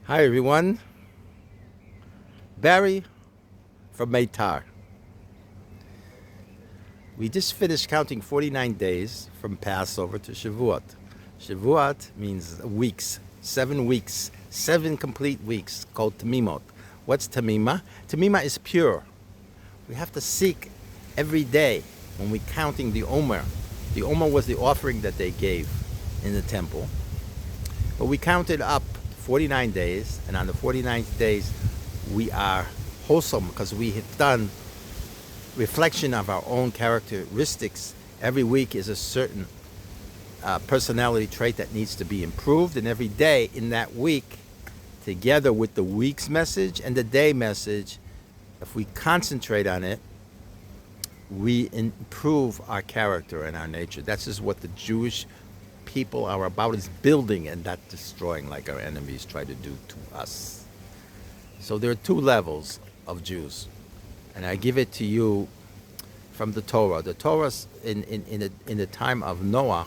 Hi everyone, Barry from Maytar. We just finished counting 49 days from Passover to Shavuot. Shavuot means weeks, 7 weeks, 7 complete weeks called Tamimot. What's Tamima? Tamima is pure. We have to seek every day when we're counting the Omer. The Omer was the offering that they gave in the temple. But we counted up 49 days, and on the 49th days, we are wholesome because we have done reflection of our own characteristics. Every week is a certain personality trait that needs to be improved, and every day in that week, together with the week's message and the day message, if we concentrate on it, we improve our character and our nature. That's just what the Jewish people are about, is building and not destroying like our enemies try to do to us. So there are 2 levels of Jews, and I give it to you from the Torah. The Torah in the time of Noah,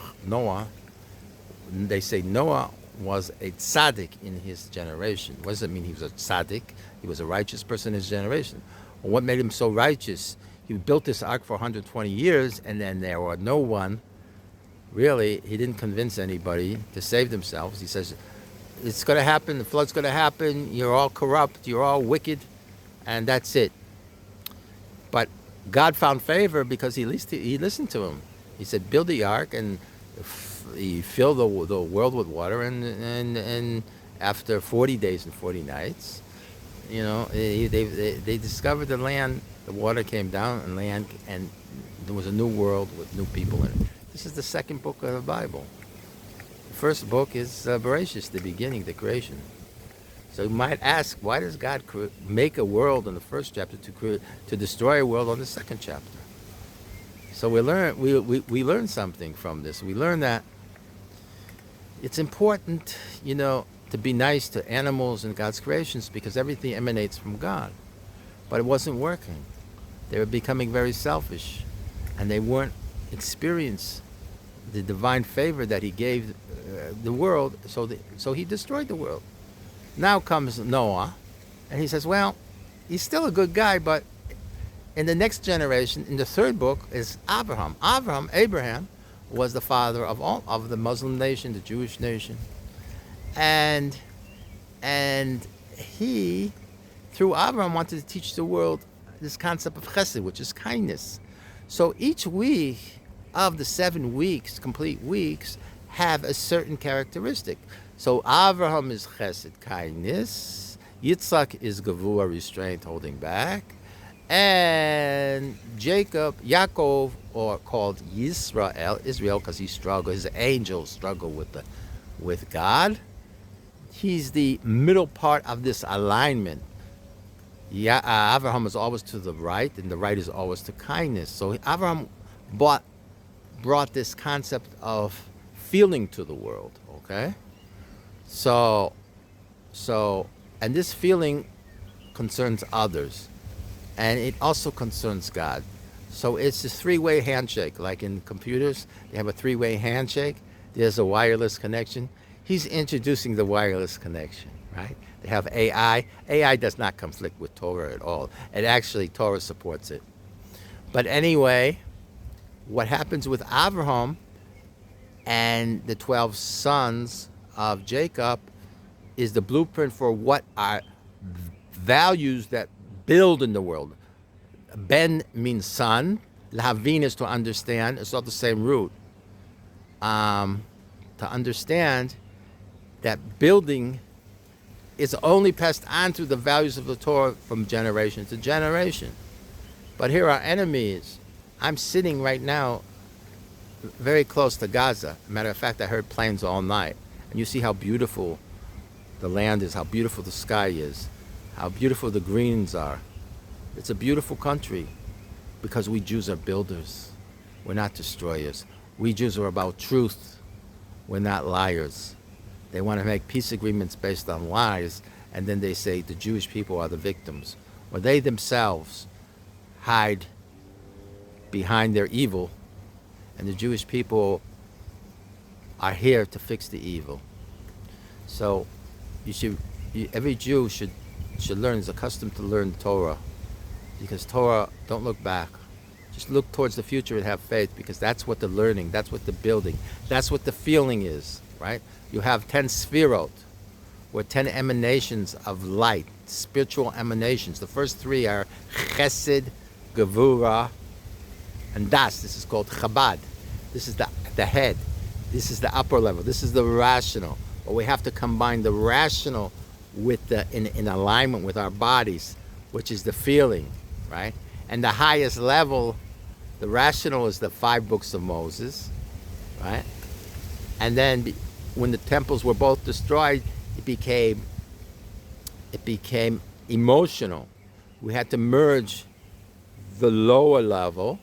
they say Noah was a tzaddik in his generation. What does it mean he was a tzaddik? He was a righteous person in his generation. Well, what made him so righteous? He built this ark for 120 years, and then there were no one. Really, he didn't convince anybody to save themselves. He says, it's going to happen, the flood's going to happen, you're all corrupt, you're all wicked, and that's it. But God found favor because he listened to him. He said, build the ark, and he filled the world with water, and after 40 days and 40 nights, they discovered the land, the water came down, and there was a new world with new people in it. This is the second book of the Bible. The first book is Bereshit, the beginning, the creation. So you might ask, why does God make a world in the first chapter to destroy a world on the second chapter? So we learn something from this. We learn that it's important, to be nice to animals and God's creations because everything emanates from God. But it wasn't working. They were becoming very selfish, and they weren't experience the divine favor that he gave the world, so he destroyed the world. Now comes Noah, and he says, well, he's still a good guy, but in the next generation, in the third book, is Abraham. Abraham was the father of the Muslim nation, the Jewish nation, and he, through Abraham, wanted to teach the world this concept of chesed, which is kindness. So each week of the 7 weeks, complete weeks, have a certain characteristic. So Avraham is chesed, kindness. Yitzchak is gavua, restraint, holding back. And Yaakov, or called Israel, because he struggled, his angels struggle with God. He's the middle part of this alignment. Avraham is always to the right, and the right is always to kindness. So Avraham brought this concept of feeling to the world, okay? So, and this feeling concerns others, and it also concerns God. So it's a 3-way handshake. Like in computers, they have a 3-way handshake. There's a wireless connection. He's introducing the wireless connection, right? They have AI. AI does not conflict with Torah at all. And actually, Torah supports it. But anyway, what happens with Abraham and the 12 sons of Jacob is the blueprint for what are values that build in the world. Ben means son. Lahavin is to understand. It's all the same root. To understand that building is only passed on through the values of the Torah from generation to generation. But here our enemy is. I'm sitting right now very close to Gaza. Matter of fact, I heard planes all night. And you see how beautiful the land is, how beautiful the sky is, how beautiful the greens are. It's a beautiful country because we Jews are builders. We're not destroyers. We Jews are about truth. We're not liars. They want to make peace agreements based on lies, and then they say the Jewish people are the victims. Or they themselves hide behind their evil, and the Jewish people are here to fix the evil. So you should every Jew should learn, is accustomed to learn Torah, because Torah, don't look back. Just look towards the future and have faith, because that's what the learning, that's what the building, that's what the feeling is, right? You have 10 sfirot, or 10 emanations of light, spiritual emanations. The first 3 are Chesed, Gevura, and Das. This is called Chabad. This is the head. This is the upper level. This is the rational. But we have to combine the rational with in alignment with our bodies, which is the feeling, right? And the highest level, the rational, is the 5 books of Moses, right? And then when the temples were both destroyed, it became emotional. We had to merge the lower level,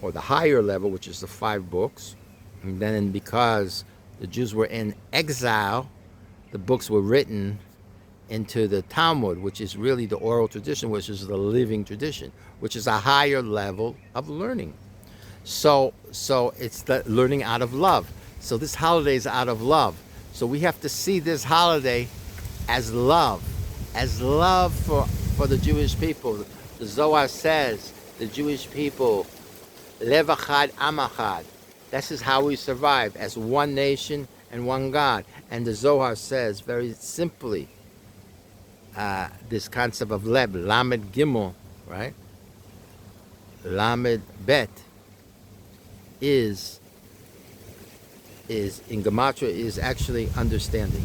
or the higher level, which is the 5 books. And then because the Jews were in exile, the books were written into the Talmud, which is really the oral tradition, which is the living tradition, which is a higher level of learning. So it's the learning out of love. So this holiday is out of love. So we have to see this holiday as love for the Jewish people. The Zohar says the Jewish people, Lev Echad Am Echad. This is how we survive, as one nation and one God. And the Zohar says very simply, this concept of Lev, Lamed Gimel, right? Lamed Bet is in Gematria is actually understanding.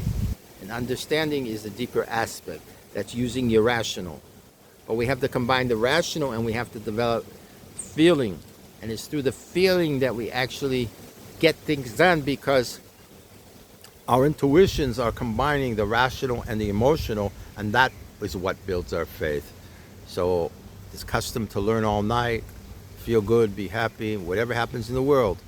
And understanding is a deeper aspect. That's using your rational. But we have to combine the rational and we have to develop feeling. And it's through the feeling that we actually get things done, because our intuitions are combining the rational and the emotional, and that is what builds our faith. So it's custom to learn all night, feel good, be happy, whatever happens in the world,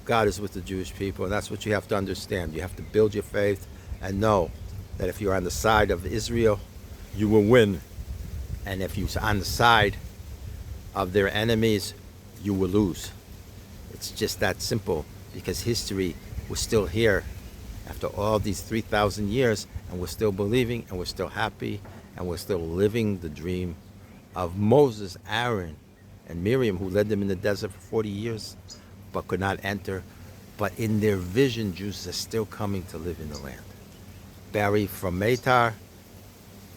God is with the Jewish people, and that's what you have to understand. You have to build your faith and know that if you're on the side of Israel, you will win. And if you're on the side of their enemies, you will lose. It's just that simple, because history was still here after all these 3,000 years, and we're still believing, and we're still happy, and we're still living the dream of Moses, Aaron, and Miriam, who led them in the desert for 40 years, but could not enter. But in their vision, Jews are still coming to live in the land. Barry from Maytar,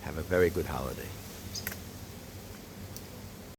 have a very good holiday.